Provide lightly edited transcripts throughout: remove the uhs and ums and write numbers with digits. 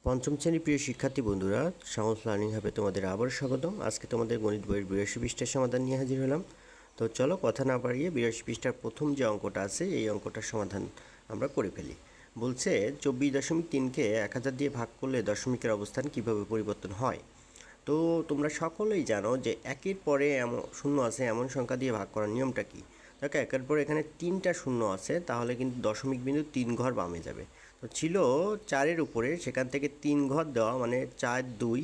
পঞ্চম শ্রেণীর প্রিয় শিক্ষার্থী বন্ধুরা, সাউন্স লার্নিং হাবে তোমাদের আবার স্বাগতম। আজকে তোমাদের গণিত বইয়ের 82 পৃষ্ঠার সমাধান নিয়ে হাজির হলাম। তো চলো কথা না বাড়িয়ে 82 পৃষ্ঠার প্রথম যে অঙ্কটা আছে এই অঙ্কটার সমাধান আমরা করে ফেলি। বলছে 24.3কে 1000 দিয়ে ভাগ করলে দশমিকের অবস্থান কিভাবে পরিবর্তন হয়। তো তোমরা সকলেই জানো যে একের পরে এমন শূন্য আছে এমন সংখ্যা দিয়ে ভাগ করার নিয়মটা কি। দেখো একের পরে এখানে 3টা শূন্য আছে, তাহলে কিন্তু দশমিক বিন্দু 3 ঘর বামে যাবে। তো ছিল 4-এর উপরে, সেখান থেকে 3 ঘর দেওয়া মানে 4 2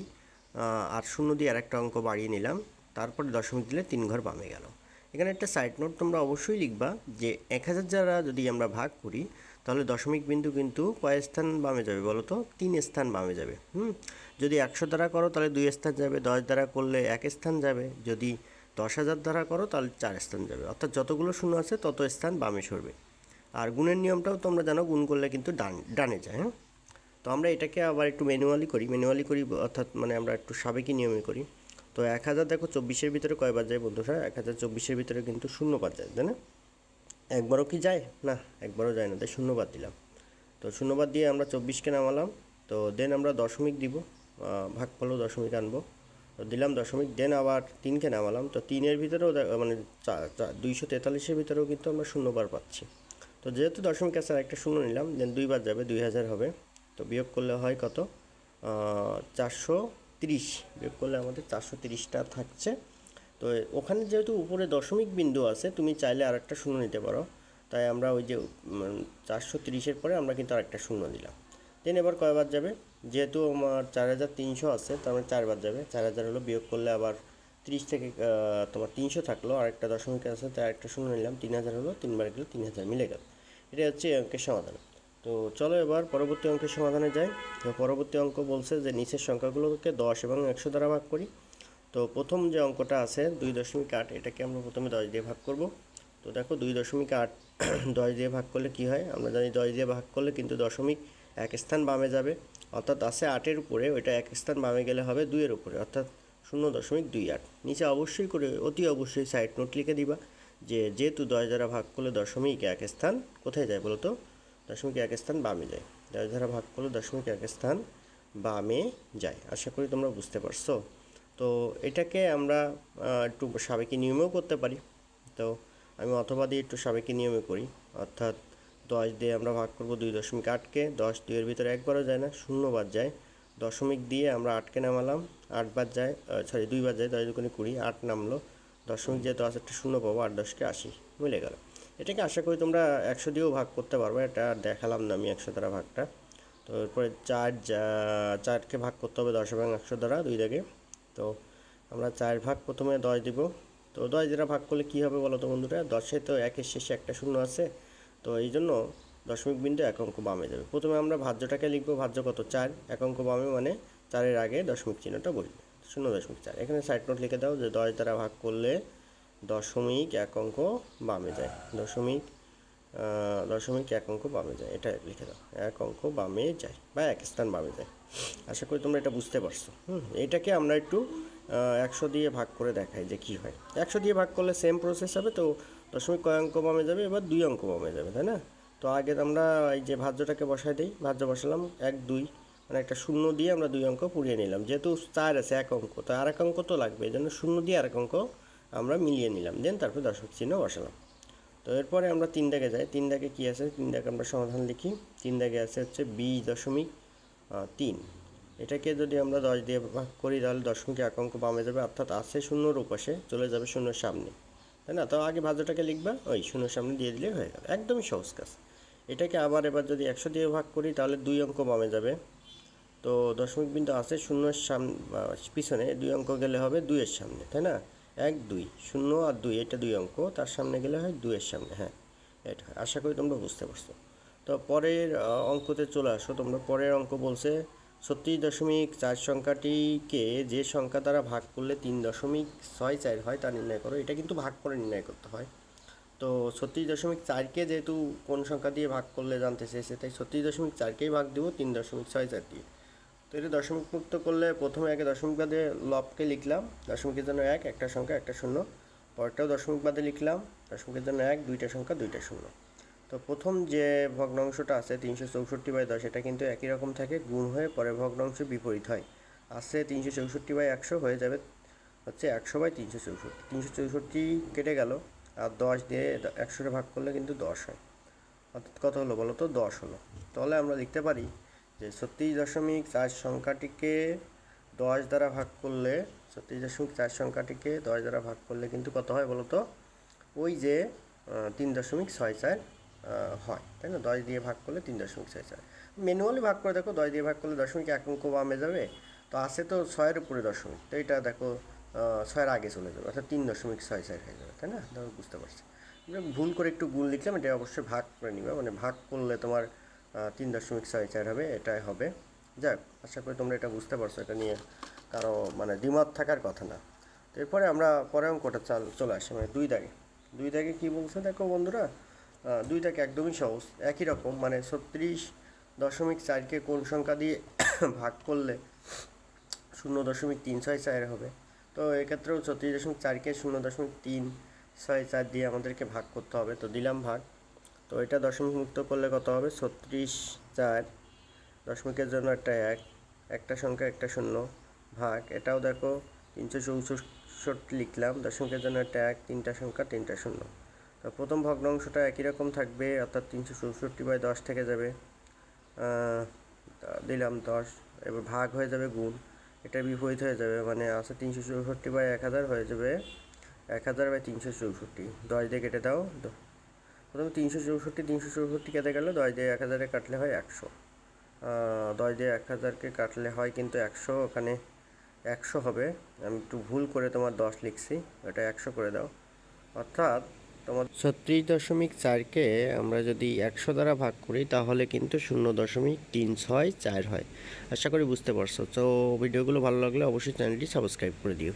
আর শূন্য দিয়ে আর একটা অঙ্ক বাড়িয়ে নিলাম, তারপরে দশমিক দিলে 3 ঘর বামে গেল। এখানে একটা সাইড নোট তোমরা অবশ্যই লিখবা যে 1000 দ্বারা যদি আমরা ভাগ করি তাহলে দশমিক বিন্দু কিন্তু কয় স্থান বামে যাবে বলো তো? 3 স্থান বামে যাবে। যদি 100 দ্বারা করো তাহলে 2 স্থান যাবে, 10 দ্বারা করলে 1 স্থান যাবে, যদি 10,000 দ্বারা করো তাহলে 4 স্থান যাবে। অর্থাৎ যতগুলো শূন্য আছে তত স্থান বামে সরবে। আর গুণের নিয়মটাও তোমরা জানো, গুণ করলে কিন্তু ডানে যায়। তো আমরা এটাকে আবার একটু ম্যানুয়ালি করি অর্থাৎ মানে আমরা একটু সাবেকি নিয়মে করি। তো 1000 দেখো 24-এর ভিতরে কয়বার যায় বন্ধুরা? 1024-এর ভিতরে কিন্তু শূন্যবার যায়, তাই না? একবারও কি যায় না? একবারও যায় না, তাই শূন্যবাদ দিলাম। তো শূন্যবাদ দিয়ে আমরা 24কে নামালাম। তো দেন আমরা দশমিক দিব, ভাগফলও দশমিক আনবো। তো দিলাম দশমিক, দেন আবার 3কে নামালাম। তো 3-এর ভিতরেও মানে 243-এর ভিতরেও কিন্তু আমরা শূন্যবার পাচ্ছি। তো যেহেতু দশমিক আছে আর একটা শূন্য নিলাম, দেন 2বার যাবে, 2000 হবে। তো বিয়োগ করলে হয় কত? 430। বিয়োগ করলে আমাদের 430টা থাকছে। তো ওখানে যেহেতু উপরে দশমিক বিন্দু আছে, তুমি চাইলে আর একটা শূন্য নিতে পারো। তাই আমরা ওই যে 430-এর পরে আমরা কিন্তু আর একটা শূন্য দিলাম। দেন এবার কয়বার যাবে? যেহেতু আমার 4300 আছে, তার মানে 4বার যাবে। 4000 হলো, বিয়োগ করলে আবার 30 থেকে তোমার 300 থাকলো, আর একটা দশমিক আছে তাই একটা শূন্য নিলাম, 3000 হলো, 3বার গেলে 3000 মিলে গেল। এটা হচ্ছে এই অঙ্কের সমাধান। তো চলো এবার পরবর্তী অঙ্কের সমাধানে যাই। তো পরবর্তী অঙ্ক বলছে যে নিচের সংখ্যাগুলোকে 10 এবং 100 দ্বারা ভাগ করি। তো প্রথম যে অঙ্কটা আছে 2.8, এটাকে আমরা প্রথমে 10 দিয়ে ভাগ করব। তো দেখো 2.8 10 দিয়ে ভাগ করলে কি হয়? আমরা জানি 10 দিয়ে ভাগ করলে কিন্তু দশমিক 1 স্থান বামে যাবে। অর্থাৎ আছে 8-এর উপরে, ওইটা 1 স্থান বামে গেলে হবে 2-এর উপরে, অর্থাৎ 0.28। নিচে অবশ্যই করে অতি অবশ্যই সাইড নোট লিখে দিবা যে যেহেতু 10 দ্বারা ভাগ করলে দশমিক 1 স্থান কোথায় যায় বলো তো? দশমিক 1 স্থান বামে যায়। 10 দ্বারা ভাগ করলে দশমিক 1 স্থান বামে যায়। আশা করি তোমরা বুঝতে পারছো। তো এটাকে আমরা একটু সাবেকি নিয়মেও করতে পারি। তো আমি অথবা দিয়ে একটু সাবেকি নিয়মে করি, অর্থাৎ 10 দিয়ে আমরা ভাগ করব 2.8কে। 10 2-এর ভিতরে একবারও যায় না, শূন্যবার যায়। দশমিক দিয়ে আমরা 8কে নামালাম, 8বার যায়, 2বার যায়, 10 2 20, 8 নামলো। দশমিক যেহেতু আছে একটা শূন্য পাবো, 8 10কে 80 মিলে গেল। এটাকে আশা করি তোমরা 100 দিয়েও ভাগ করতে পারবে, এটা দেখালাম না আমি 100 দ্বারা ভাগটা। তো এরপরে 4কে ভাগ করতে হবে 10 এবং 100 দ্বারা, 2 দাগে। তো আমরা 4 ভাগ প্রথমে 10 দিব। তো 10 দ্বারা ভাগ করলে কী হবে বলো তো বন্ধুরা? 10-এ তো 1-এর শেষে একটা শূন্য আছে, তো এই জন্য দশমিক বিন্দু 1 অঙ্ক বামে যাবে। প্রথমে আমরা ভাজ্যটাকে লিখবো, ভাজ্য কত? 4, 1 অঙ্ক বামে মানে 4-এর আগে দশমিক চিহ্নটা বসবে, 0.4। এখানে সাইড নোট লিখে দাও যে 10 দ্বারা ভাগ করলে দশমিক 1 অঙ্ক বামে যায়, দশমিক 1 অঙ্ক বামে যায়, এটা লিখে দাও, 1 অঙ্ক বামে যায় বা 1 স্থান বামে যায়। আশা করি তোমরা এটা বুঝতে পারছো। এটাকে আমরা একটু 100 দিয়ে ভাগ করে দেখাই যে কি হয়। 100 দিয়ে ভাগ করলে সেম প্রসেস হবে। তো দশমিক কয় অঙ্ক বামে যাবে? এবার 2 অঙ্ক বামে যাবে, তাই না? তো আগে আমরা এই যে ভাজ্যটাকে বসাই দিই, ভাজ্য বসালাম 1 2, মানে একটা শূন্য দিয়ে আমরা 2 অঙ্ক পুড়িয়ে নিলাম। যেহেতু 4 আছে 1 অঙ্ক, তো আর 1 অঙ্ক তো লাগবে, এই জন্য শূন্য দিয়ে আর 1 অঙ্ক আমরা মিলিয়ে নিলাম, দেন তারপর দশমিক চিহ্ন বসালাম। তো এরপরে আমরা 3 দাগে যাই। 3 দাগে কী আছে? 3 দাগে আমরা সমাধান লিখি। 3 দাগে আছে হচ্ছে 20.3। এটাকে যদি আমরা 10 দিয়ে ভাগ করি তাহলে দশমিক 1 অঙ্ক বামে যাবে, অর্থাৎ আছে শূন্যর ওপাশে, চলে যাবে শূন্যর সামনে, তাই না? তো আগে ভাজ্যটাকে লিখবা, ওই শূন্যর সামনে দিয়ে দিলে হয়ে গেল, একদমই সহজ কাজ। এটাকে আবার এবার যদি 100 দিয়ে ভাগ করি তাহলে 2 অঙ্ক বামে যাবে। তো দশমিক বিন্দু আছে শূন্যের সামনে পিছনে, 2 অঙ্ক গেলে হবে 2-এর সামনে, তাই না? 1 2 0 আর 2, এটা 2 অঙ্ক, তার সামনে গেলে হয় 2-এর সামনে। হ্যাঁ, এটা আশা করি তোমরা বুঝতে পারছো। তো পরের অঙ্কতে চলে আসো তোমরা। পরের অঙ্ক বলছে 36.4 সংখ্যাটিকে যে সংখ্যা দ্বারা ভাগ করলে 3.64 হয় তা নির্ণয় করো। এটা কিন্তু ভাগ করে নির্ণয় করতে হয়। তো 36.4কে যেহেতু কোন সংখ্যা দিয়ে ভাগ করলে জানতে চেয়েছে, তাই 36.4কেই ভাগ দেবো 3.64 দিয়ে। তো এটা দশমিক মুক্ত করলে প্রথমে আগে দশমিক বাদে লবকে লিখলাম, দশমিকের জন্য 1, একটা সংখ্যা একটা শূন্য। পরেরটাও দশমিক বাদে লিখলাম, দশমিকের জন্য 1, দুইটা সংখ্যা দুইটা শূন্য। তো প্রথম যে ভগ্নাংশটা আছে 364/10, এটা কিন্তু একই রকম থাকে, গুণ হয়ে পরে ভগ্নাংশ বিপরীত হয়। আছে 364/100 হয়ে যাবে হচ্ছে 100/364। 364 কেটে গেল, আর 10 দিয়ে 100 ভাগ করলে কিন্তু 10 হয়। অর্থাৎ কত হলো বলো তো? 10 হলো। তাহলে আমরা লিখতে পারি যে 36.4 সংখ্যাটিকে 10 দ্বারা ভাগ করলে, 36.4 সংখ্যাটিকে 10 দ্বারা ভাগ করলে কিন্তু কত হয় বলো তো? ওই যে 3.64 হয়, তাই না? 10 দিয়ে ভাগ করলে 3.64। ম্যানুয়ালি ভাগ করে দেখো, 10 দিয়ে ভাগ করলে দশমিক এক অঙ্ক বামে যাবে, তো আছে তো 6-এর উপরে দশমিক, তো এটা দেখো 6-এর আগে চলে যাবে, অর্থাৎ 3.64 হয়ে যাবে, তাই না? দেখো বুঝতে পারছি। ভুল করে একটু গুণ লিখলাম, এটা অবশ্যই ভাগ করে নিবে, মানে ভাগ করলে তোমার 3.64 হবে, এটাই হবে। যাক, আশা করি তোমরা এটা বুঝতে পারছো, এটা নিয়ে কারো মানে দ্বিমত থাকার কথা না। তো এরপরে আমরা পরের অঙ্কটা চলে আসি, মানে 2 দাগে। 2 দাগে কী বলছে দেখো বন্ধুরা, 2 দাগ একদমই সহজ, একই রকম, মানে 36.4কে কোন সংখ্যা দিয়ে ভাগ করলে 0.364 হবে। তো এক্ষেত্রেও 36.4কে 0.364 দিয়ে আমাদেরকে ভাগ করতে হবে। তো দিলাম ভাগ, তো এটা দশমিক মুক্ত করলে কত হবে? 36.4, দশমিকের জন্য একটা 1, একটা সংখ্যা একটা শূন্য, ভাগ, এটাও দেখো 364 লিখলাম, দশমিকের জন্য একটা 1, তিনটা সংখ্যা তিনটা শূন্য। তো প্রথম ভগ্নাংশটা একই রকম থাকবে, অর্থাৎ 364/10 থেকে যাবে, দিলাম 10, এবার ভাগ হয়ে যাবে গুণ, এটা বিপরীত হয়ে যাবে, মানে আছে 364/1000 হয়ে যাবে 1000/364। 10 দিয়ে কেটে দাও, প্রথমে 364 কেটে গেল, 10 দিয়ে 1000-এ কাটলে হয় 100, 10 দিয়ে 1000-কে কাটলে হয় কিন্তু 100, ওখানে 100 হবে, আমি একটু ভুল করে তোমার 10 লিখছি, এটা 100 করে দাও। অর্থাৎ তোমার 36.4কে আমরা যদি 100 দ্বারা ভাগ করি তাহলে কিন্তু 0.364 হয়। আশা করি বুঝতে পারছো। তো ভিডিওগুলো ভালো লাগলে অবশ্যই চ্যানেলটি সাবস্ক্রাইব করে দিও।